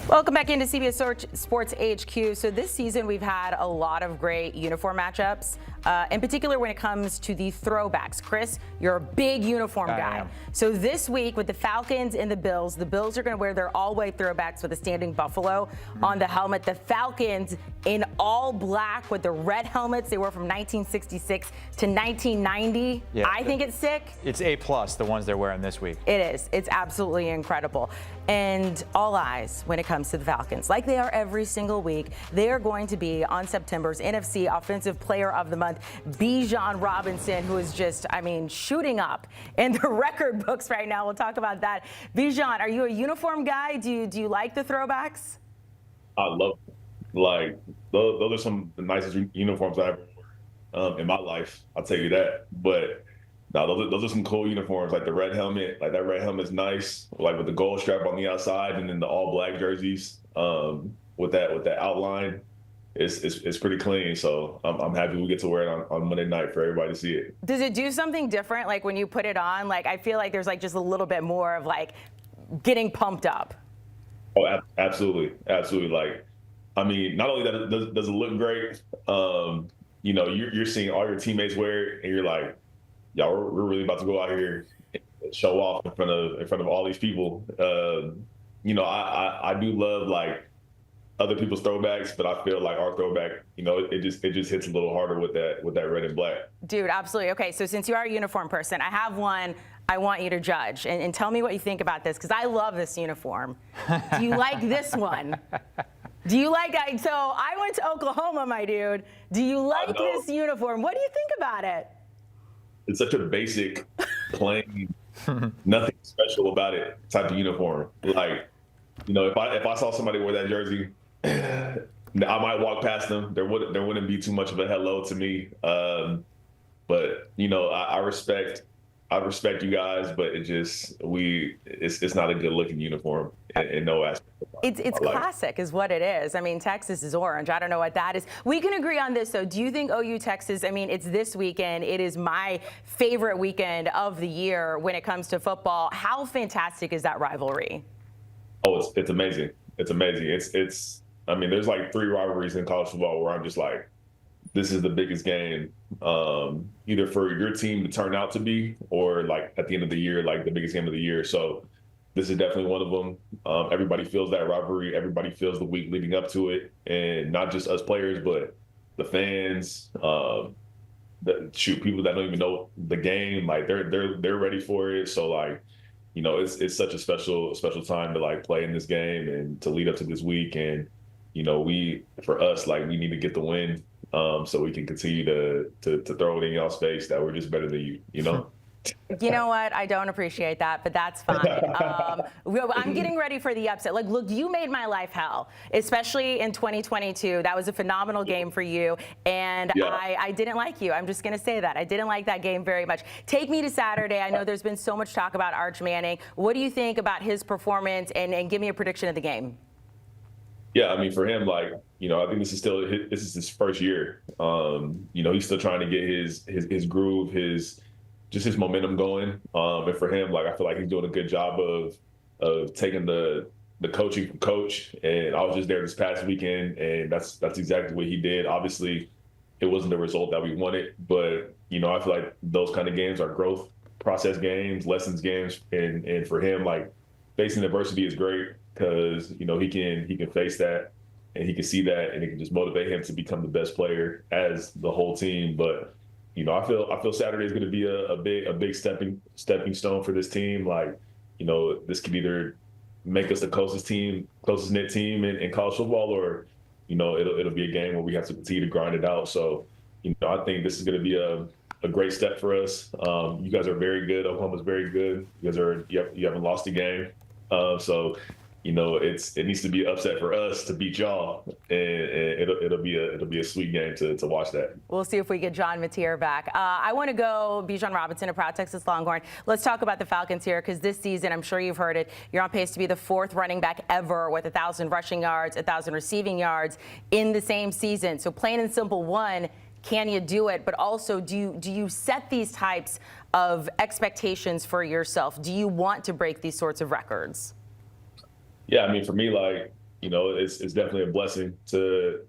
Welcome back into CBS Sports HQ. So this season we've had a lot of great uniform matchups, in particular when it comes to the throwbacks. Chris, you're a big uniform guy. So this week with the Falcons and the Bills are going to wear their all-white throwbacks with a standing buffalo on the helmet. The Falcons in all black with the red helmets they were from 1966 to 1990. Yeah, I think it's sick. It's A+, the ones they're wearing this week. It is. It's absolutely incredible. And all eyes when it comes to the Falcons, like they are every single week. They are going to be on September's NFC Offensive Player of the Month, Bijan Robinson, who is just, shooting up in the record books right now. We'll talk about that. Bijan, are you a uniform guy? Do you like the throwbacks? I love them. Like, those are some of the nicest uniforms I ever wore in my life. I'll tell you that. But no, those are some cool uniforms, like the red helmet. Like that red helmet's nice, like with the gold stripe on the outside, and then the all black jerseys with that outline. It's pretty clean. So I'm happy we get to wear it on Monday night for everybody to see it. Does it do something different? Like when you put it on, like I feel like there's like just a little bit more of like getting pumped up. Oh, absolutely, absolutely. Like, not only that does it look great, you're seeing all your teammates wear it, and you're like, y'all, we're really about to go out here and show off in front of all these people. I do love like other people's throwbacks, but I feel like our throwback, it just hits a little harder with that red and black. Dude, absolutely. Okay, so since you are a uniform person, I have one I want you to judge and tell me what you think about this, because I love this uniform. Do you like this one? Do you like – so I went to Oklahoma, my dude. Do you like this uniform? What do you think about it? It's such a basic, plain, nothing special about it type of uniform. Like, if I saw somebody wear that jersey, I might walk past them. There wouldn't be too much of a hello to me. But I respect you guys, but it's not a good looking uniform in no aspect. It's classic is what it is. Texas is orange. I don't know what that is. We can agree on this, though. Do you think OU Texas, it's this weekend. It is my favorite weekend of the year when it comes to football. How fantastic is that rivalry? Oh, it's amazing. It's amazing. It's there's like 3 rivalries in college football where I'm just like, this is the biggest game, either for your team to turn out to be, or like at the end of the year, like the biggest game of the year. So this is definitely one of them. Everybody feels that rivalry. Everybody feels the week leading up to it, and not just us players, but the fans, people that don't even know the game. Like they're ready for it. So like, it's such a special time to like play in this game and to lead up to this week. And for us, like we need to get the win. So we can continue to throw it in y'all's face that we're just better than you, You know what? I don't appreciate that, but that's fine. I'm getting ready for the upset. Like, look, you made my life hell, especially in 2022. That was a phenomenal game for you, and I didn't like you. I'm just going to say that. I didn't like that game very much. Take me to Saturday. I know there's been so much talk about Arch Manning. What do you think about his performance, and give me a prediction of the game? Yeah, for him, like, I think this is his first year. He's still trying to get his groove, his momentum going. And for him, like, I feel like he's doing a good job of taking the coaching from coach. And I was just there this past weekend, and that's exactly what he did. Obviously, it wasn't the result that we wanted, but I feel like those kind of games are growth process games, lessons games, and for him, like, facing adversity is great. Because he can face that, and he can see that, and it can just motivate him to become the best player as the whole team. But I feel Saturday is going to be a big stepping stone for this team. Like, this could either make us the closest knit team in college football, or it'll be a game where we have to continue to grind it out. So I think this is going to be a great step for us. You guys are very good. Oklahoma's very good. You haven't lost a game, so. It needs to be an upset for us to beat y'all, and it'll be a sweet game to watch that. We'll see if we get John Mateer back. I want to go Bijan Robinson, a proud Texas Longhorn. Let's talk about the Falcons here, because this season, I'm sure you've heard it, you're on pace to be the 4th running back ever with 1,000 rushing yards, 1,000 receiving yards in the same season. So plain and simple, one, can you do it? But also, do you set these types of expectations for yourself? Do you want to break these sorts of records? Yeah, for me, like, it's definitely a blessing to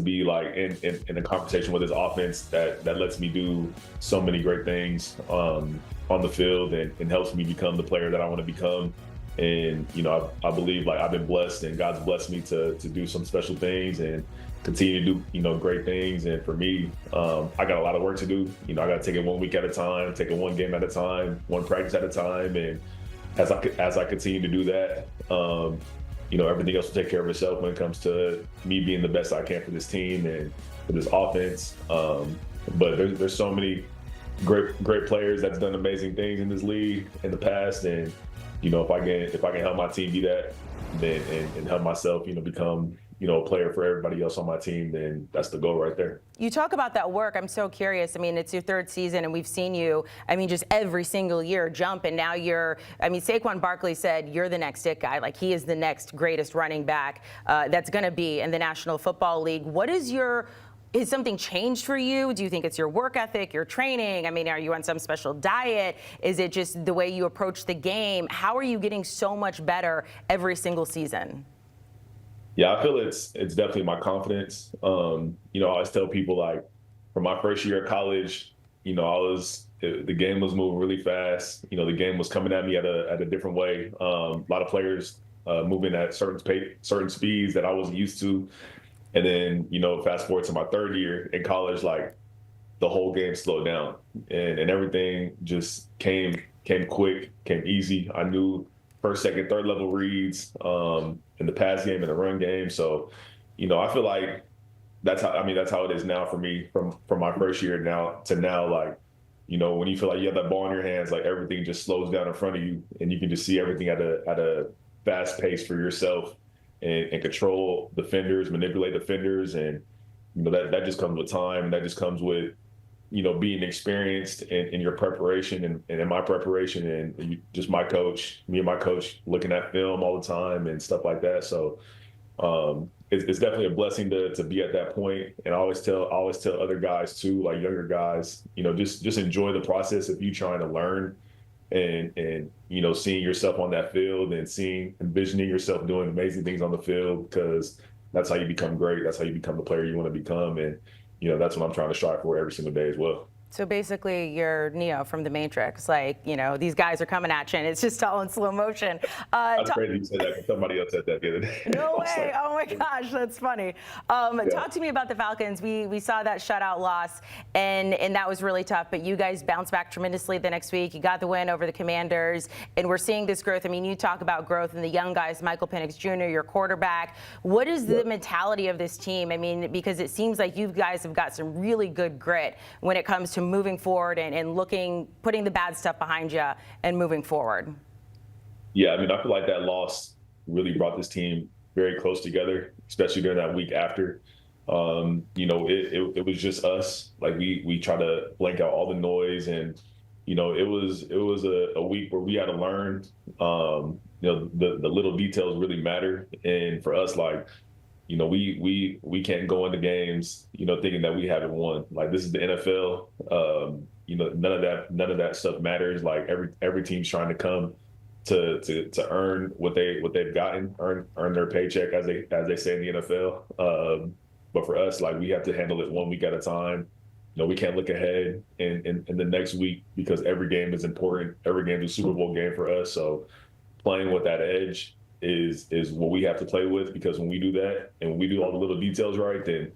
be like in a conversation with this offense that lets me do so many great things on the field and helps me become the player that I want to become. And, I believe like I've been blessed and God's blessed me to do some special things and continue to do, great things. And for me, I got a lot of work to do. I got to take it 1 week at a time, take it one game at a time, one practice at a time. And as I continue to do that, everything else will take care of itself when it comes to me being the best I can for this team and for this offense. But there's so many great players that's done amazing things in this league in the past. And, if I can help my team be that, then and help myself, become, a player for everybody else on my team, then that's the goal right there. You talk about that work. I'm so curious. I mean, it's your third season, and we've seen you, just every single year jump. And now Saquon Barkley said you're the next it guy. Like, he is the next greatest running back that's going to be in the National Football League. Has something changed for you? Do you think it's your work ethic, your training? Are you on some special diet? Is it just the way you approach the game? How are you getting so much better every single season? Yeah, I feel it's definitely my confidence. I always tell people, like, from my first year of college, the game was moving really fast. The game was coming at me at a different way. A lot of players moving at certain speeds that I wasn't used to. And then, fast forward to my third year in college, like, the whole game slowed down and everything just came quick, came easy. I knew first, second, third level reads in the pass game and the run game. So, I feel like that's how it is now for me from my first year now to now. Like, when you feel like you have that ball in your hands, like, everything just slows down in front of you and you can just see everything at a fast pace for yourself and control defenders, manipulate defenders. And, that just comes with time. And that just comes with, being experienced in your preparation and in my preparation and me and my coach looking at film all the time and stuff like that. So it's definitely a blessing to be at that point. And I always tell other guys too, like younger guys, just enjoy the process of you trying to learn and seeing yourself on that field and envisioning yourself doing amazing things on the field, because that's how you become great. That's how you become the player you want to become. And that's what I'm trying to strive for every single day as well. So basically, you're Neo from The Matrix. Like, these guys are coming at you, and it's just all in slow motion. That's crazy you said that. Somebody else said that the other day. No way. Oh, my gosh. That's funny. Talk to me about the Falcons. We saw that shutout loss, and that was really tough. But you guys bounced back tremendously the next week. You got the win over the Commanders, and we're seeing this growth. You talk about growth in the young guys, Michael Penix Jr., your quarterback. What is the mentality of this team? Because it seems like you guys have got some really good grit when it comes to moving forward and putting the bad stuff behind you and moving forward. Yeah, I feel like that loss really brought this team very close together, especially during that week after. It was just us. Like, we try to blank out all the noise, and it was a week where we had to learn. The little details really matter, and for us, like, we can't go into games, thinking that we haven't won. Like, this is the NFL. None of that stuff matters. Like, every team's trying to come to earn what they've gotten, earn their paycheck, as they say in the NFL. But for us, like, we have to handle it 1 week at a time. We can't look ahead in the next week, because every game is important. Every game is a Super Bowl game for us. So playing with that edge is what we have to play with, because when we do that and when we do all the little details right, then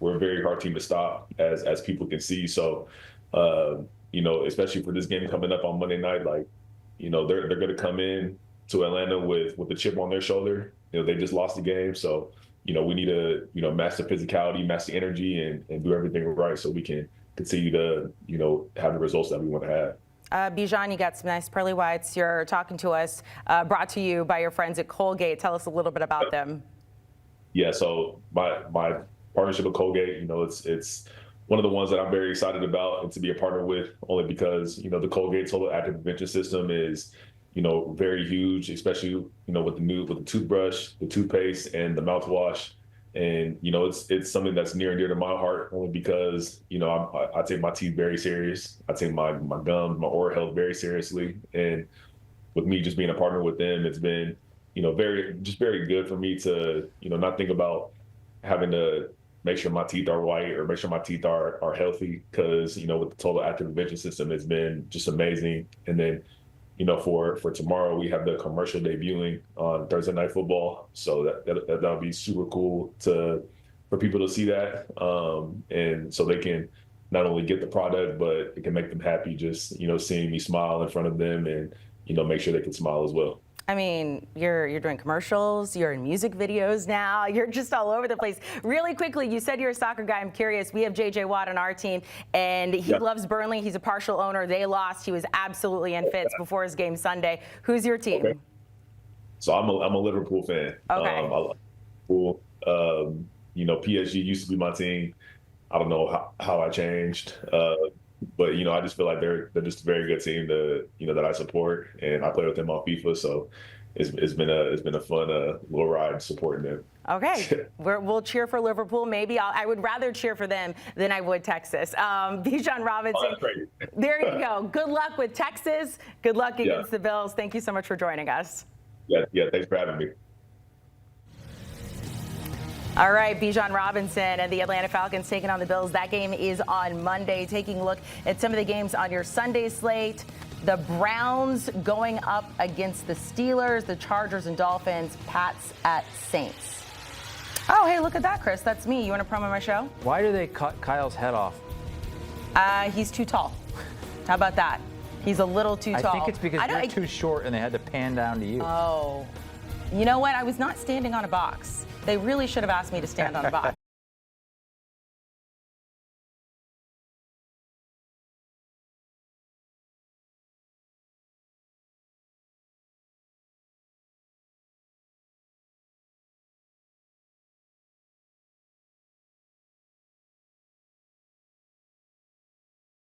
we're a very hard team to stop, as people can see. So, especially for this game coming up on Monday night, like, they're going to come in to Atlanta with a chip on their shoulder. They just lost the game. So, we need to, match the physicality, match the energy, and do everything right so we can continue to, have the results that we want to have. Bijan, you got some nice pearly whites. You're talking to us, brought to you by your friends at Colgate. Tell us a little bit about them. Yeah, so my partnership with Colgate, it's one of the ones that I'm very excited about and to be a partner with, only because, the Colgate Total Active Prevention System is, very huge, especially, with the toothbrush, the toothpaste, and the mouthwash. And, it's something that's near and dear to my heart, only because, I take my teeth very serious. I take my gums, my oral health very seriously. And with me just being a partner with them, it's been, very good for me to, not think about having to make sure my teeth are white or make sure my teeth are healthy, because, with the total active intervention system, it's been just amazing. And then, for tomorrow, we have the commercial debuting on Thursday Night Football. So that'll be super cool for people to see that. And so they can not only get the product, but it can make them happy just, seeing me smile in front of them and, make sure they can smile as well. I mean, you're doing commercials, you're in music videos now, you're just all over the place. Really quickly, you said you're a soccer guy. I'm curious. We have J.J. Watt on our team, and he loves Burnley. He's a partial owner. They lost. He was absolutely unfit before his game Sunday. Who's your team? Okay. So I'm a Liverpool fan. Okay. I love Liverpool. PSG used to be my team. I don't know how I changed. But, I just feel like they're just a very good team that I support, and I play with them on FIFA. So it's been a fun little ride supporting them. Okay, we'll cheer for Liverpool. Maybe I would rather cheer for them than I would Texas. Bijan Robinson, that's great. There you go. Good luck with Texas. Good luck against the Bills. Thank you so much for joining us. Yeah, thanks for having me. All right, Bijan Robinson and the Atlanta Falcons taking on the Bills. That game is on Monday. Taking a look at some of the games on your Sunday slate. The Browns going up against the Steelers, the Chargers and Dolphins, Pats at Saints. Oh, hey, look at that, Chris. That's me. You want to promo my show? Why do they cut Kyle's head off? He's too tall. How about that? He's a little too tall. I think it's because you're too short and they had to pan down to you. Oh. You know what? I was not standing on a box. They really should have asked me to stand on a box.